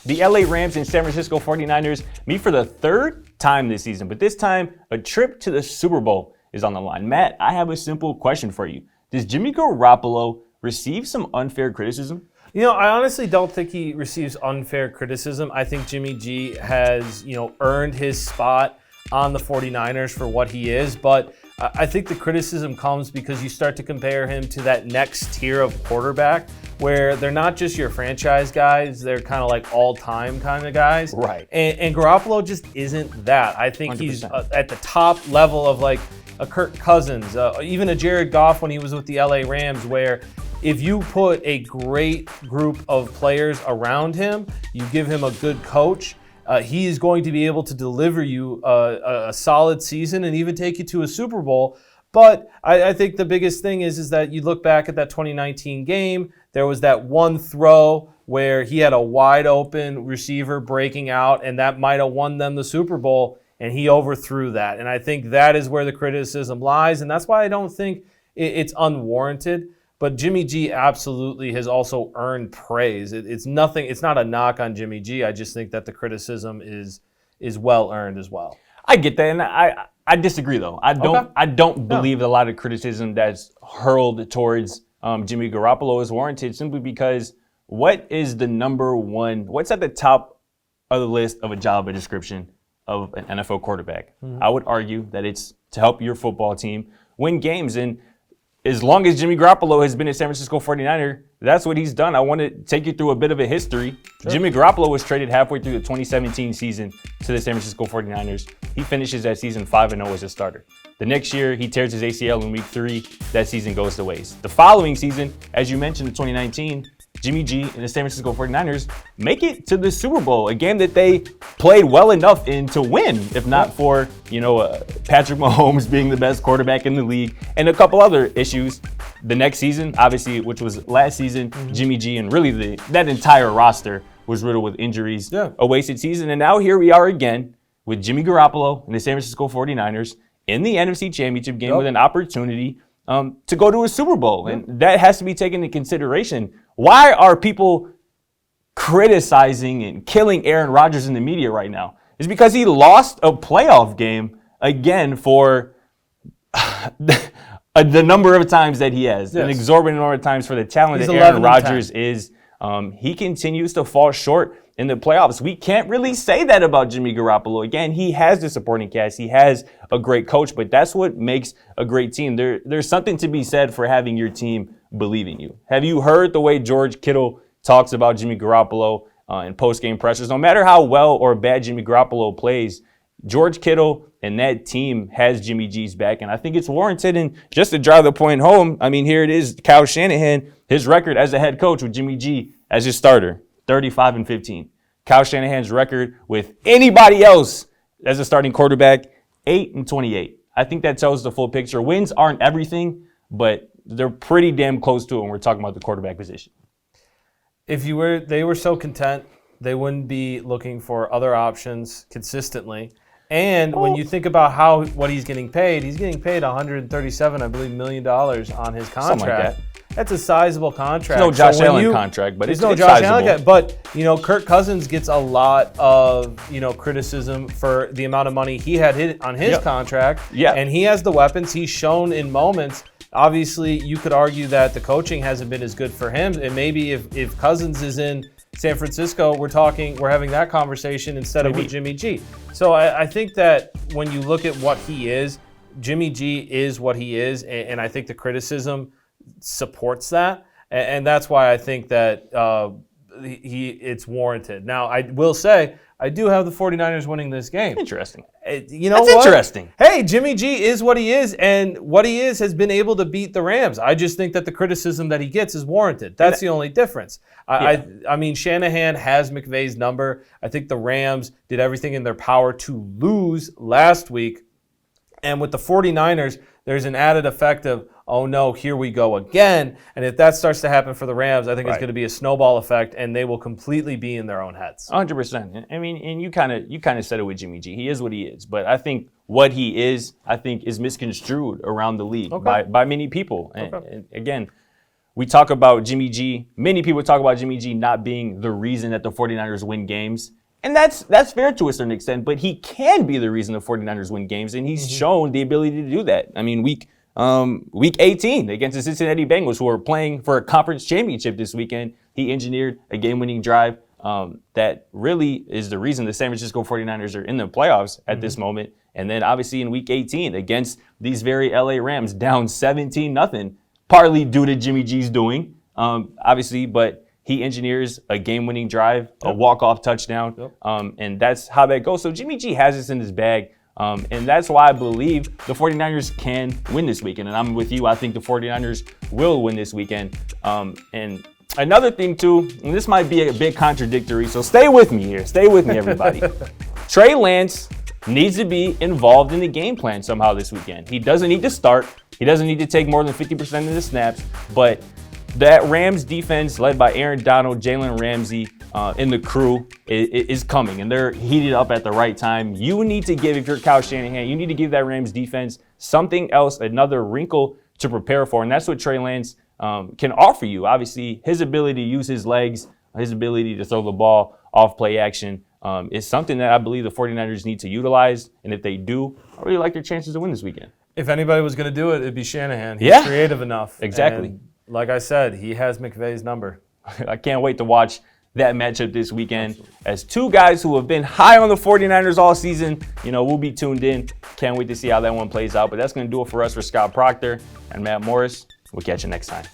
The LA Rams and San Francisco 49ers meet for the third time this season, but this time a trip to the Super Bowl is on the line. Matt, I have a simple question for you. Does Jimmy Garoppolo receive some unfair criticism? I honestly don't think he receives unfair criticism. I think Jimmy G has, earned his spot on the 49ers for what he is, but I think the criticism comes because you start to compare him to that next tier of quarterback where they're not just your franchise guys, they're kind of like all-time kind of guys. Right. And Garoppolo just isn't that. I think 100%. he's at the top level of like a Kirk Cousins, even a Jared Goff when he was with the LA Rams, where if you put a great group of players around him, you give him a good coach, he is going to be able to deliver you a solid season and even take you to a Super Bowl. But I think the biggest thing is that you look back at that 2019 game, there was that one throw where he had a wide open receiver breaking out, and that might have won them the Super Bowl, and he overthrew that. And I think that is where the criticism lies, and that's why I don't think it's unwarranted. But Jimmy G absolutely has also earned praise. It's nothing. It's not a knock on Jimmy G. I just think that the criticism is well earned as well. I get that, and I disagree though. I don't believe a lot of criticism that's hurled towards Jimmy Garoppolo is warranted simply because what is the number one? What's at the top of the list of a job description of an NFL quarterback? Mm-hmm. I would argue that it's to help your football team win games. And as long as Jimmy Garoppolo has been a San Francisco 49er, that's what he's done. I want to take you through a bit of a history. Sure. Jimmy Garoppolo was traded halfway through the 2017 season to the San Francisco 49ers. He finishes that season 5-0 as a starter. The next year, he tears his ACL in week 3. That season goes to waste. The following season, as you mentioned, in 2019, Jimmy G and the San Francisco 49ers make it to the Super Bowl, a game that they played well enough in to win, if not for, Patrick Mahomes being the best quarterback in the league and a couple other issues. The next season, obviously, which was last season, Jimmy G and really that entire roster was riddled with injuries, a wasted season. And now here we are again with Jimmy Garoppolo and the San Francisco 49ers in the NFC Championship game with an opportunity to go to a Super Bowl. And that has to be taken into consideration. Why are people criticizing and killing Aaron Rodgers in the media right now? It's because he lost a playoff game again for the number of times that he has. Yes. An exorbitant number of times for the talent that Aaron Rodgers is. He continues to fall short in the playoffs. We can't really say that about Jimmy Garoppolo. Again, he has the supporting cast. He has a great coach, but that's what makes a great team. There's something to be said for having your team believe in you. Have you heard the way George Kittle talks about Jimmy Garoppolo in post-game pressers? No matter how well or bad Jimmy Garoppolo plays, George Kittle and that team has Jimmy G's back, and I think it's warranted. And just to drive the point home, I mean, here it is, Kyle Shanahan, his record as a head coach with Jimmy G as his starter, 35-15. Kyle Shanahan's record with anybody else as a starting quarterback, 8-28. I think that tells the full picture. Wins aren't everything, but they're pretty damn close to it when we're talking about the quarterback position. If they were so content, they wouldn't be looking for other options consistently. And when you think about what he's getting paid $137, I believe, million on his contract. Something like that. That's a sizable contract. It's no Josh Allen contract, but it's Josh sizable. Allen. But Kirk Cousins gets a lot of criticism for the amount of money he had on his contract. Yeah. And he has the weapons. He's shown in moments. Obviously, you could argue that the coaching hasn't been as good for him. And maybe if Cousins is in San Francisco, we're having that conversation instead of with Jimmy G. So I think that when you look at what he is, Jimmy G is what he is, and I think the criticism supports that, and that's why I think that it's warranted. Now, I will say, I do have the 49ers winning this game. Interesting. That's what? Interesting. Hey, Jimmy G is what he is, and what he is has been able to beat the Rams. I just think that the criticism that he gets is warranted. That's the only difference. I mean, Shanahan has McVay's number. I think the Rams did everything in their power to lose last week. And with the 49ers, there's an added effect of, oh no, here we go again. And if that starts to happen for the Rams, I think it's going to be a snowball effect, and they will completely be in their own heads. 100%. I mean, and you kind of said it with Jimmy G. He is what he is. But I think what he is, is misconstrued around the league by many people. And again, we talk about Jimmy G. Many people talk about Jimmy G not being the reason that the 49ers win games. And that's fair to a certain extent, but he can be the reason the 49ers win games, and he's shown the ability to do that. I mean, week 18 against the Cincinnati Bengals, who are playing for a conference championship this weekend, he engineered a game-winning drive that really is the reason the San Francisco 49ers are in the playoffs at this moment. And then obviously in week 18 against these very LA Rams, down 17-0, partly due to Jimmy G's doing, obviously, but he engineers a game-winning drive, a walk-off touchdown, and that's how that goes. So Jimmy G has this in his bag, and that's why I believe the 49ers can win this weekend. And I'm with you. I think the 49ers will win this weekend. And another thing, too, and this might be a bit contradictory, so stay with me here. Stay with me, everybody. Trey Lance needs to be involved in the game plan somehow this weekend. He doesn't need to start. He doesn't need to take more than 50% of the snaps, but that Rams defense led by Aaron Donald, Jalen Ramsey, and the crew is coming, and they're heated up at the right time. You need to give, if you're Kyle Shanahan, you need to give that Rams defense something else, another wrinkle to prepare for, and that's what Trey Lance can offer you. Obviously, his ability to use his legs, his ability to throw the ball off play action is something that I believe the 49ers need to utilize, and if they do, I really like their chances to win this weekend. If anybody was going to do it, it'd be Shanahan. He's creative enough. Exactly. And like I said, he has McVay's number. I can't wait to watch that matchup this weekend. Absolutely. As two guys who have been high on the 49ers all season, we'll be tuned in. Can't wait to see how that one plays out. But that's going to do it for us. For Scott Procter and Matt Morris, we'll catch you next time.